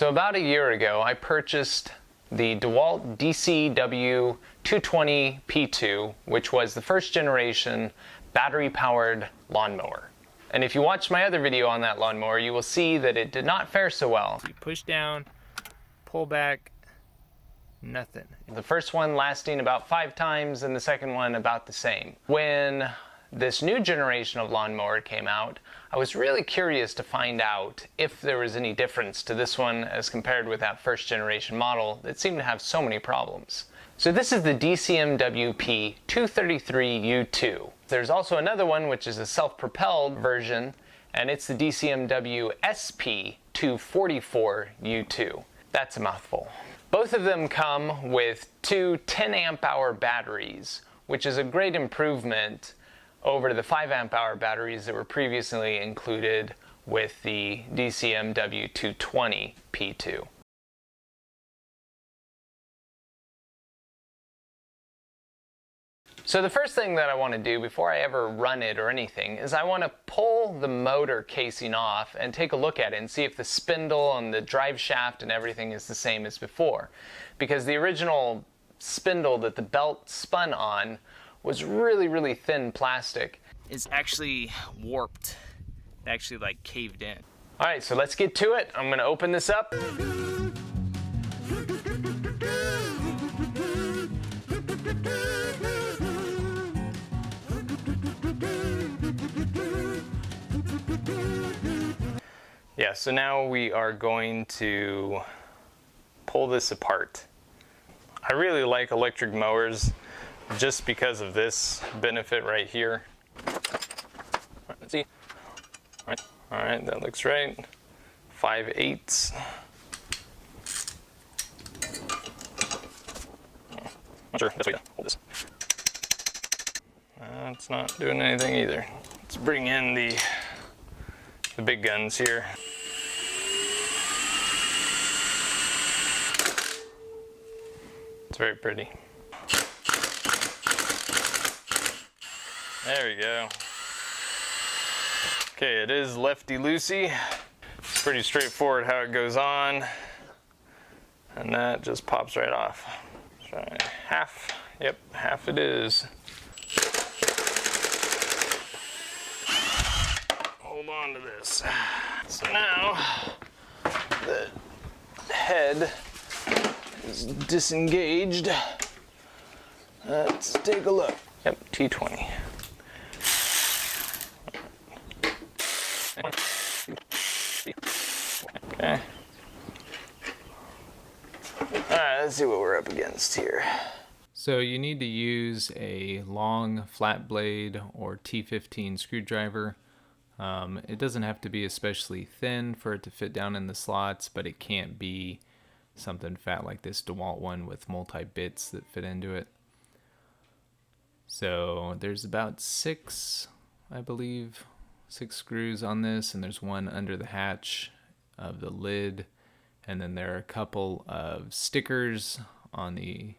So about a year ago, I purchased the Dewalt DCMWP233U2, which was the first generation battery-powered lawnmower. And if you watch my other video on that lawnmower, you will see that it did not fare so well. You push down, pull back, nothing. The first one lasting about 5 times and the second one about the same. When this new generation of lawnmower came out, I was really curious to find out if there was any difference to this one as compared with that first generation model that seemed to have so many problems. So this is the DCMWP233U2. There's also another one which is a self-propelled version, and it's the DCMWSP244U2. That's a mouthful. Both of them come with 2 10 amp hour batteries, which is a great improvement over the 5 amp hour batteries that were previously included with the DCMW220P2. So the first thing that I want to do before I ever run it or anything is I want to pull the motor casing off and take a look at it and see if the spindle and the drive shaft and everything is the same as before. Because the original spindle that the belt spun on was really thin plastic. It's actually warped. It actually like caved in. Alright, so let's get to it. I'm going to open this up. Yeah, so now we are going to pull this apart. I really like electric mowers just because of this benefit right here. Let's see. All right, that looks right. 5/8. Not sure. That's way to hold this. It's not doing anything either. Let's bring in the big guns here. It's very pretty. There we go. Okay, it is lefty-loosey. It's pretty straightforward how it goes on. And that just pops right off. Try half. Yep, half it is. Hold on to this. So now, the head is disengaged. Let's take a look. Yep, T20. Okay. Alright, let's see what we're up against here. So you need to use a long flat blade or T15 screwdriver. It doesn't have to be especially thin for it to fit down in the slots, but it can't be something fat like this Dewalt one with multi-bits that fit into it. So there's about 6, I believe, 6 screws on this, and there's one under the hatch of the lid, and then there are a couple of stickers on the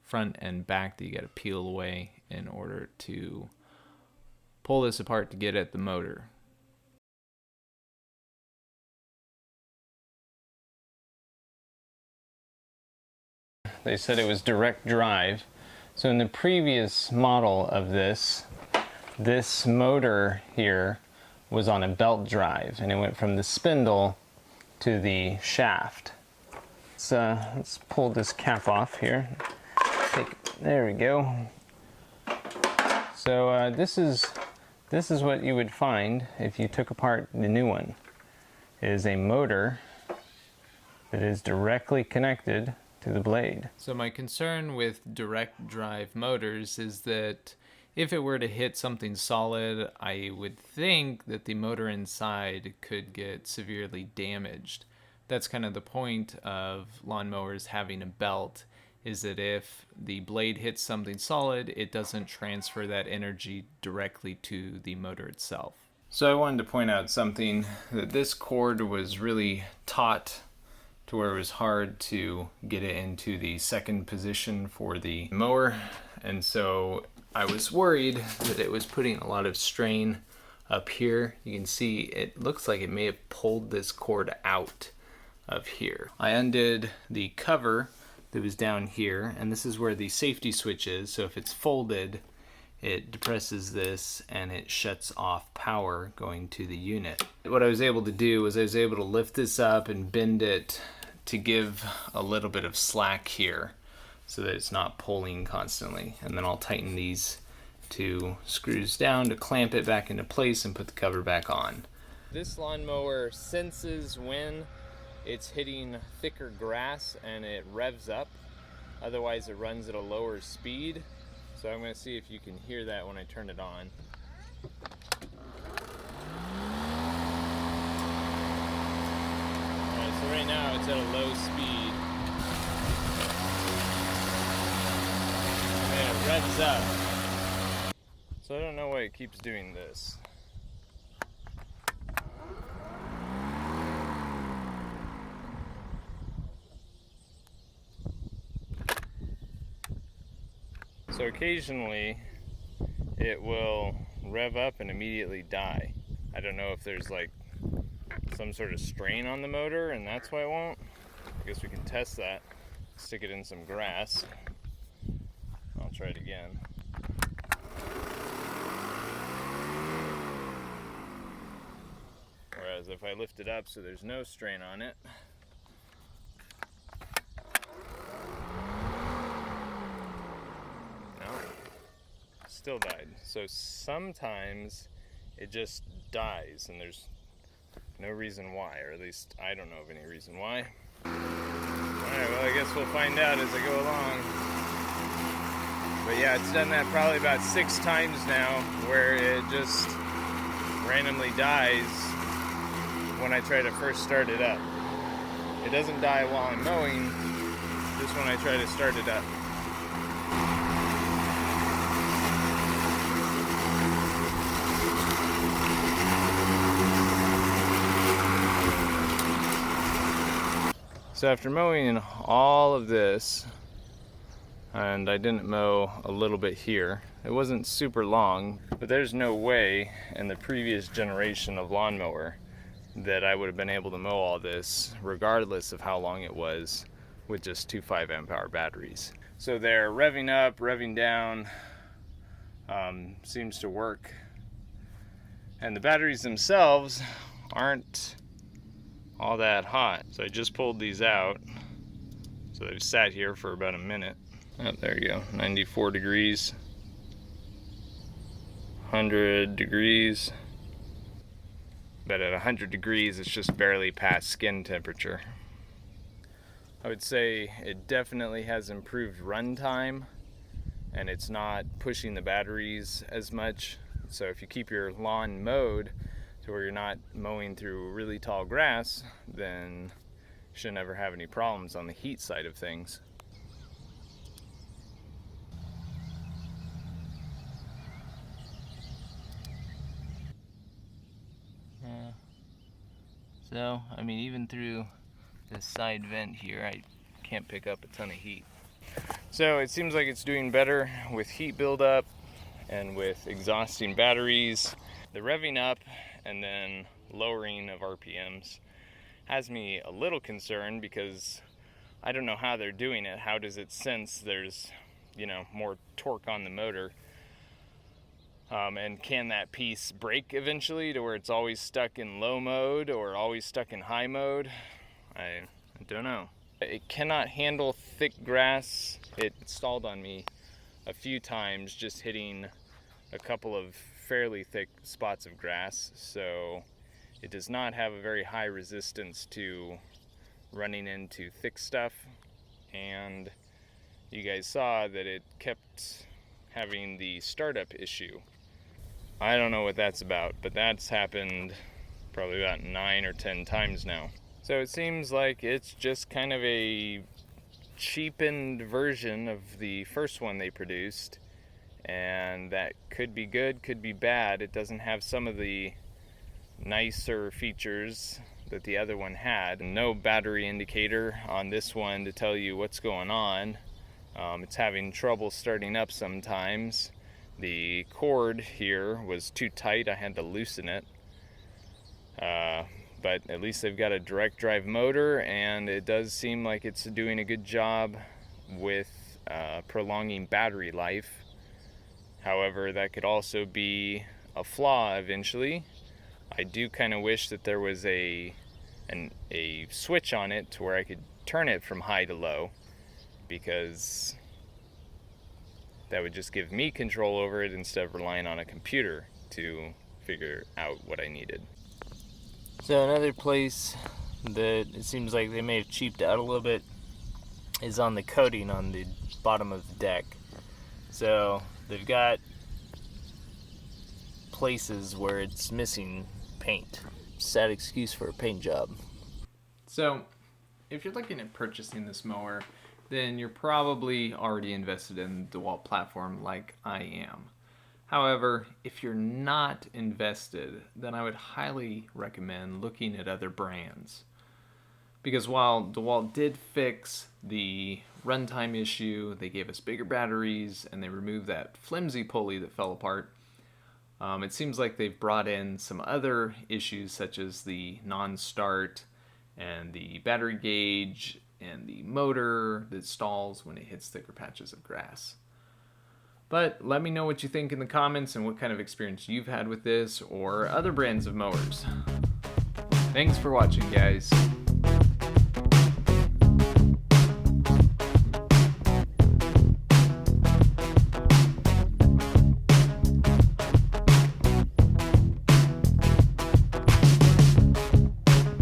front and back that you got to peel away in order to pull this apart to get at the motor. They said it was direct drive. So in the previous model of this motor here was on a belt drive, and it went from the spindle to the shaft. So let's pull this cap off here. There we go. So this is what you would find if you took apart the new one. It is a motor that is directly connected to the blade. So my concern with direct drive motors is that if it were to hit something solid, I would think that the motor inside could get severely damaged. That's kind of the point of lawnmowers having a belt, is that if the blade hits something solid, it doesn't transfer that energy directly to the motor itself. So I wanted to point out something, that this cord was really taut to where it was hard to get it into the second position for the mower, and so I was worried that it was putting a lot of strain up here. You can see it looks like it may have pulled this cord out of here. I undid the cover that was down here, and this is where the safety switch is. So if it's folded, it depresses this and it shuts off power going to the unit. What I was able to do was I was able to lift this up and bend it to give a little bit of slack here so that it's not pulling constantly. And then I'll tighten these two screws down to clamp it back into place and put the cover back on. This lawnmower senses when it's hitting thicker grass and it revs up. Otherwise it runs at a lower speed. So I'm going to see if you can hear that when I turn it on. Alright, so right now it's at a low speed. And it revs up. So I don't know why it keeps doing this. So occasionally it will rev up and immediately die. I don't know if there's like some sort of strain on the motor and that's why it won't. I guess we can test that. Stick it in some grass. I'll try it again. Whereas if I lift it up so there's no strain on it, still died. So sometimes it just dies and there's no reason why, or at least I don't know of any reason why. Alright, well I guess we'll find out as I go along. But yeah, it's done that probably about 6 times now where it just randomly dies when I try to first start it up. It doesn't die while I'm mowing, just when I try to start it up. So after mowing all of this, and I didn't mow a little bit here, it wasn't super long, but there's no way in the previous generation of lawnmower that I would have been able to mow all this, regardless of how long it was, with just 2 5 amp hour batteries. So they're revving up, revving down, seems to work. And the batteries themselves aren't all that hot. So I just pulled these out. So they've sat here for about a minute. Oh, there you go, 94 degrees, 100 degrees. But at 100 degrees, it's just barely past skin temperature. I would say it definitely has improved run time, and it's not pushing the batteries as much. So if you keep your lawn mowed to where you're not mowing through really tall grass, then you should never have any problems on the heat side of things. Yeah. So, I mean, even through this side vent here, I can't pick up a ton of heat. So it seems like it's doing better with heat buildup and with exhausting batteries. The revving up and then lowering of RPMs has me a little concerned because I don't know how they're doing it. How does it sense there's, more torque on the motor? And can that piece break eventually to where it's always stuck in low mode or always stuck in high mode? I don't know. It cannot handle thick grass. It stalled on me a few times just hitting a couple of fairly thick spots of grass, so it does not have a very high resistance to running into thick stuff. And you guys saw that it kept having the startup issue. I don't know what that's about, but that's happened probably about 9 or 10 times now. So it seems like it's just kind of a cheapened version of the first one they produced, and that could be good, could be bad. It doesn't have some of the nicer features that the other one had. No battery indicator on this one to tell you what's going on. It's having trouble starting up sometimes. The cord here was too tight, I had to loosen it. But but at least they've got a direct drive motor, and it does seem like it's doing a good job with prolonging battery life. However, that could also be a flaw eventually. I do kind of wish that there was a switch on it to where I could turn it from high to low, because that would just give me control over it instead of relying on a computer to figure out what I needed. So another place that it seems like they may have cheaped out a little bit is on the coating on the bottom of the deck. So they've got places where it's missing paint. Sad excuse for a paint job. So if you're looking at purchasing this mower, then you're probably already invested in the DeWalt platform like I am. However, if you're not invested, then I would highly recommend looking at other brands. Because while DeWalt did fix the runtime issue, they gave us bigger batteries, and they removed that flimsy pulley that fell apart, it seems like they've brought in some other issues such as the non-start and the battery gauge and the motor that stalls when it hits thicker patches of grass. But let me know what you think in the comments and what kind of experience you've had with this or other brands of mowers. Thanks for watching, guys.